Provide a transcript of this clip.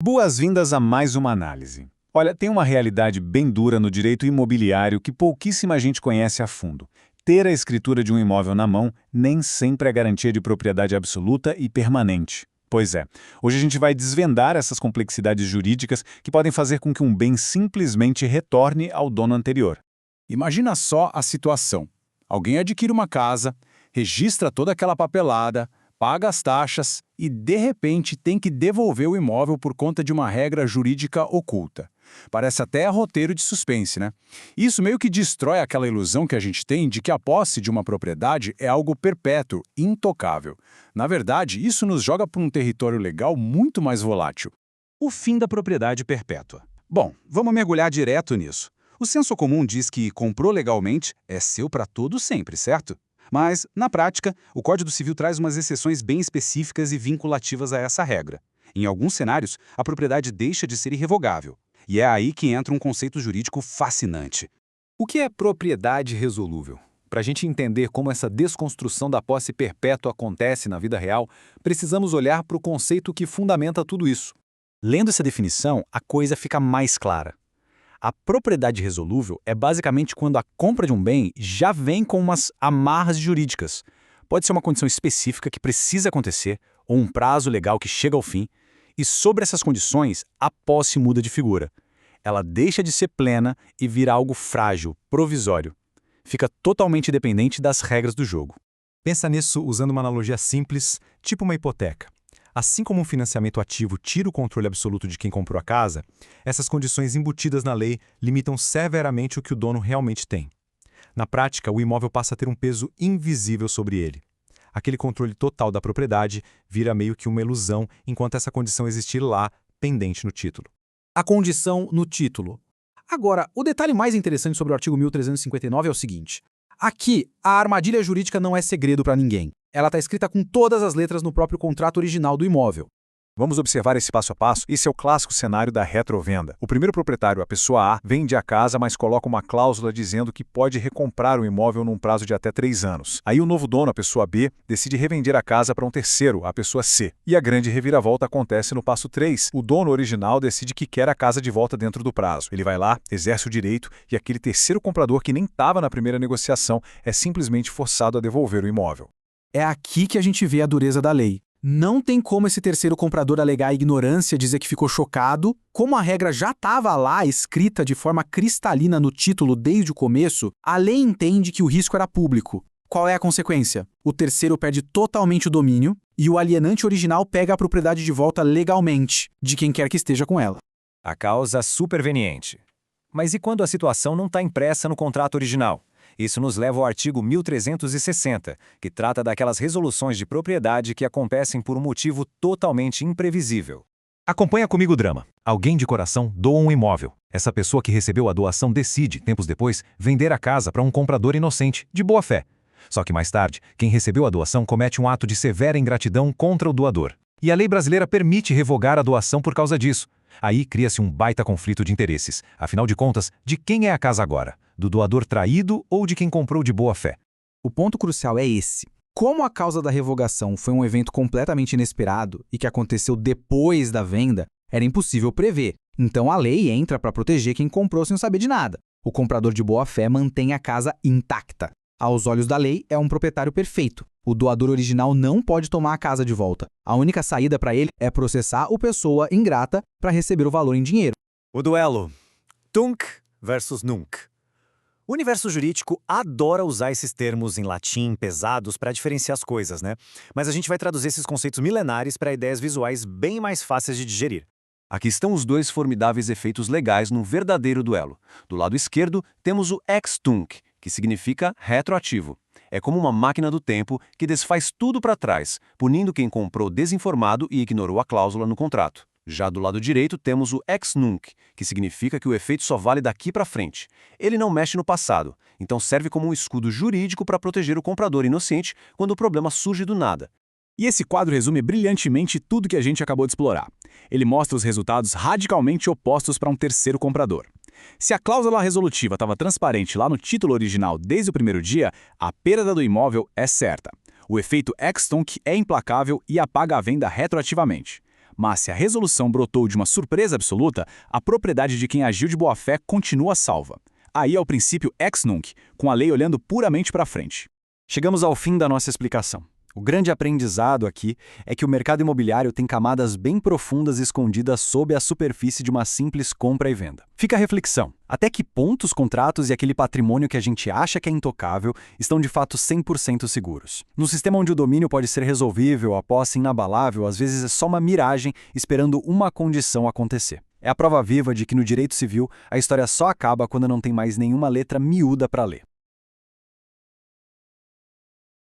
Boas-vindas a mais uma análise. Olha, tem uma realidade bem dura no direito imobiliário que pouquíssima gente conhece a fundo. Ter a escritura de um imóvel na mão nem sempre é garantia de propriedade absoluta e permanente. Pois é, hoje a gente vai desvendar essas complexidades jurídicas que podem fazer com que um bem simplesmente retorne ao dono anterior. Imagina só a situação. Alguém adquire uma casa, registra toda aquela papelada, paga as taxas e, de repente, tem que devolver o imóvel por conta de uma regra jurídica oculta. Parece até roteiro de suspense, né? Isso meio que destrói aquela ilusão que a gente tem de que a posse de uma propriedade é algo perpétuo, intocável. Na verdade, isso nos joga para um território legal muito mais volátil. O fim da propriedade perpétua. Bom, vamos mergulhar direto nisso. O senso comum diz que comprou legalmente é seu para todo sempre, certo? Mas, na prática, o Código Civil traz umas exceções bem específicas e vinculativas a essa regra. Em alguns cenários, a propriedade deixa de ser irrevogável. E é aí que entra um conceito jurídico fascinante. O que é propriedade resolúvel? Para a gente entender como essa desconstrução da posse perpétua acontece na vida real, precisamos olhar para o conceito que fundamenta tudo isso. Lendo essa definição, a coisa fica mais clara. A propriedade resolúvel é basicamente quando a compra de um bem já vem com umas amarras jurídicas. Pode ser uma condição específica que precisa acontecer, ou um prazo legal que chega ao fim, e sobre essas condições, a posse muda de figura. Ela deixa de ser plena e vira algo frágil, provisório. Fica totalmente dependente das regras do jogo. Pensa nisso usando uma analogia simples, tipo uma hipoteca. Assim como um financiamento ativo tira o controle absoluto de quem comprou a casa, essas condições embutidas na lei limitam severamente o que o dono realmente tem. Na prática, o imóvel passa a ter um peso invisível sobre ele. Aquele controle total da propriedade vira meio que uma ilusão enquanto essa condição existir lá, pendente no título. A condição no título. Agora, o detalhe mais interessante sobre o artigo 1359 é o seguinte. Aqui, a armadilha jurídica não é segredo para ninguém. Ela está escrita com todas as letras no próprio contrato original do imóvel. Vamos observar esse passo a passo? Esse é o clássico cenário da retrovenda. O primeiro proprietário, a pessoa A, vende a casa, mas coloca uma cláusula dizendo que pode recomprar o imóvel num prazo de até 3 anos. Aí o novo dono, a pessoa B, decide revender a casa para um terceiro, a pessoa C. E a grande reviravolta acontece no passo 3. O dono original decide que quer a casa de volta dentro do prazo. Ele vai lá, exerce o direito e aquele terceiro comprador que nem estava na primeira negociação é simplesmente forçado a devolver o imóvel. É aqui que a gente vê a dureza da lei. Não tem como esse terceiro comprador alegar ignorância, dizer que ficou chocado. Como a regra já estava lá, escrita de forma cristalina no título desde o começo, a lei entende que o risco era público. Qual é a consequência? O terceiro perde totalmente o domínio e o alienante original pega a propriedade de volta legalmente, de quem quer que esteja com ela. A causa superveniente. Mas e quando a situação não está impressa no contrato original? Isso nos leva ao artigo 1360, que trata daquelas resoluções de propriedade que acontecem por um motivo totalmente imprevisível. Acompanha comigo o drama. Alguém de coração doa um imóvel. Essa pessoa que recebeu a doação decide, tempos depois, vender a casa para um comprador inocente, de boa fé. Só que mais tarde, quem recebeu a doação comete um ato de severa ingratidão contra o doador. E a lei brasileira permite revogar a doação por causa disso. Aí cria-se um baita conflito de interesses. Afinal de contas, de quem é a casa agora? Do doador traído ou de quem comprou de boa fé? O ponto crucial é esse. Como a causa da revogação foi um evento completamente inesperado e que aconteceu depois da venda, era impossível prever. Então a lei entra para proteger quem comprou sem saber de nada. O comprador de boa fé mantém a casa intacta. Aos olhos da lei, é um proprietário perfeito. O doador original não pode tomar a casa de volta. A única saída para ele é processar o pessoa ingrata para receber o valor em dinheiro. O duelo tunc versus nunc. O universo jurídico adora usar esses termos em latim pesados para diferenciar as coisas, né? Mas a gente vai traduzir esses conceitos milenares para ideias visuais bem mais fáceis de digerir. Aqui estão os dois formidáveis efeitos legais num verdadeiro duelo. Do lado esquerdo, temos o ex tunc, que significa retroativo. É como uma máquina do tempo que desfaz tudo para trás, punindo quem comprou desinformado e ignorou a cláusula no contrato. Já do lado direito temos o ex nunc, que significa que o efeito só vale daqui para frente. Ele não mexe no passado, então serve como um escudo jurídico para proteger o comprador inocente quando o problema surge do nada. E esse quadro resume brilhantemente tudo que a gente acabou de explorar. Ele mostra os resultados radicalmente opostos para um terceiro comprador. Se a cláusula resolutiva estava transparente lá no título original desde o primeiro dia, a perda do imóvel é certa. O efeito ex tunc é implacável e apaga a venda retroativamente. Mas se a resolução brotou de uma surpresa absoluta, a propriedade de quem agiu de boa-fé continua salva. Aí é o princípio ex nunc, com a lei olhando puramente para frente. Chegamos ao fim da nossa explicação. O grande aprendizado aqui é que o mercado imobiliário tem camadas bem profundas escondidas sob a superfície de uma simples compra e venda. Fica a reflexão. Até que ponto os contratos e aquele patrimônio que a gente acha que é intocável estão de fato 100% seguros? No sistema onde o domínio pode ser resolvível, a posse inabalável, às vezes é só uma miragem esperando uma condição acontecer. É a prova viva de que no direito civil a história só acaba quando não tem mais nenhuma letra miúda para ler.